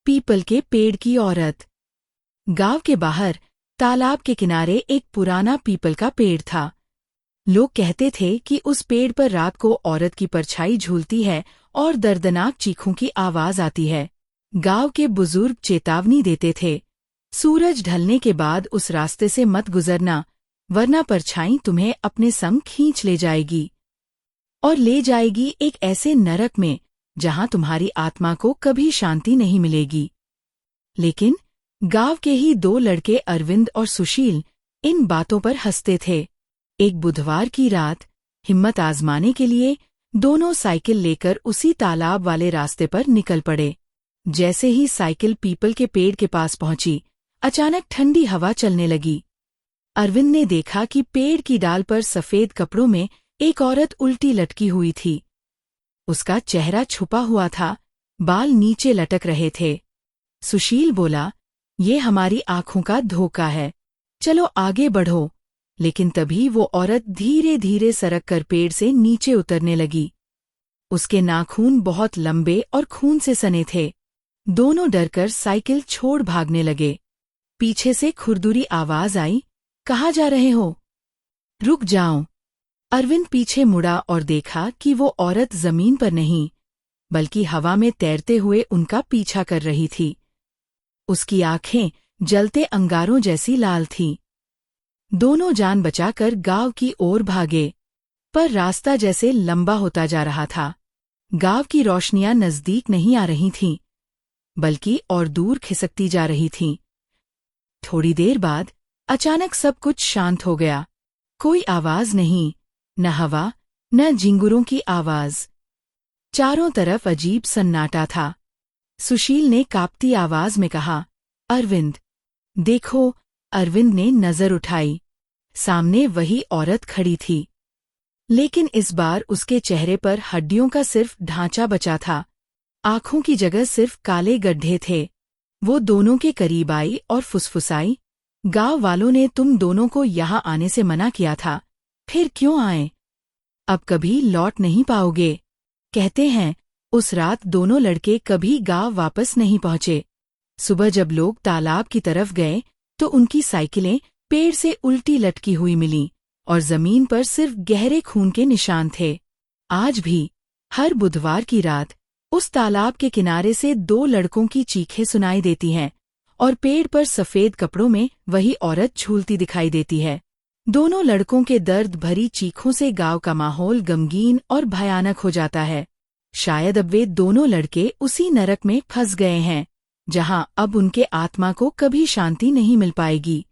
People के पेड़ की औरत। गांव के बाहर तालाब के किनारे एक पुराना पीपल का पेड़ था। लोग कहते थे कि उस पेड़ पर रात को औरत की परछाई झूलती है और दर्दनाक चीखों की आवाज आती है। गांव के बुजुर्ग चेतावनी देते थे, सूरज ढलने के बाद उस रास्ते से मत गुजरना, वरना परछाई तुम्हें अपने संग खींच ले जाएगी और ले जाएगी एक ऐसे नरक में जहां तुम्हारी आत्मा को कभी शांति नहीं मिलेगी। लेकिन गांव के ही दो लड़के अरविंद और सुशील इन बातों पर हंसते थे। एक बुधवार की रात हिम्मत आजमाने के लिए दोनों साइकिल लेकर उसी तालाब वाले रास्ते पर निकल पड़े। जैसे ही साइकिल पीपल के पेड़ के पास पहुंची, अचानक ठंडी हवा चलने लगी। अरविंद ने देखा कि पेड़ की डाल पर सफेद कपड़ों में एक औरत उल्टी लटकी हुई थी। उसका चेहरा छुपा हुआ था, बाल नीचे लटक रहे थे। सुशील बोला, ये हमारी आंखों का धोखा है, चलो आगे बढ़ो। लेकिन तभी वो औरत धीरे धीरे सरक कर पेड़ से नीचे उतरने लगी। उसके नाखून बहुत लंबे और खून से सने थे। दोनों डरकर साइकिल छोड़ भागने लगे। पीछे से खुरदुरी आवाज आई, कहाँ जा रहे हो? रुक जाओ। अरविंद पीछे मुड़ा और देखा कि वो औरत जमीन पर नहीं, बल्कि हवा में तैरते हुए उनका पीछा कर रही थी। उसकी आंखें जलते अंगारों जैसी लाल थीं। दोनों जान बचाकर गांव की ओर भागे, पर रास्ता जैसे लंबा होता जा रहा था। गांव की रोशनियां नजदीक नहीं आ रही थीं, बल्कि और दूर खिसकती जा रही थीं। थोड़ी देर बाद अचानक सब कुछ शांत हो गया। कोई आवाज नहीं, न हवा, न झिंगुरों की आवाज। चारों तरफ अजीब सन्नाटा था। सुशील ने कांपती आवाज में कहा, अरविंद, देखो। अरविंद ने नजर उठाई। सामने वही औरत खड़ी थी, लेकिन इस बार उसके चेहरे पर हड्डियों का सिर्फ ढांचा बचा था। आंखों की जगह सिर्फ काले गड्ढे थे। वो दोनों के करीब आई और फुसफुसाई, गांव वालों ने तुम दोनों को यहाँ आने से मना किया था, फिर क्यों आए? अब कभी लौट नहीं पाओगे। कहते हैं उस रात दोनों लड़के कभी गांव वापस नहीं पहुंचे। सुबह जब लोग तालाब की तरफ गए तो उनकी साइकिलें पेड़ से उल्टी लटकी हुई मिलीं और जमीन पर सिर्फ गहरे खून के निशान थे। आज भी हर बुधवार की रात उस तालाब के किनारे से दो लड़कों की चीखें सुनाई देती हैं और पेड़ पर सफेद कपड़ों में वही औरत झूलती दिखाई देती है। दोनों लड़कों के दर्द भरी चीखों से गांव का माहौल गमगीन और भयानक हो जाता है। शायद अब वे दोनों लड़के उसी नरक में फंस गए हैं, जहां अब उनके आत्मा को कभी शांति नहीं मिल पाएगी।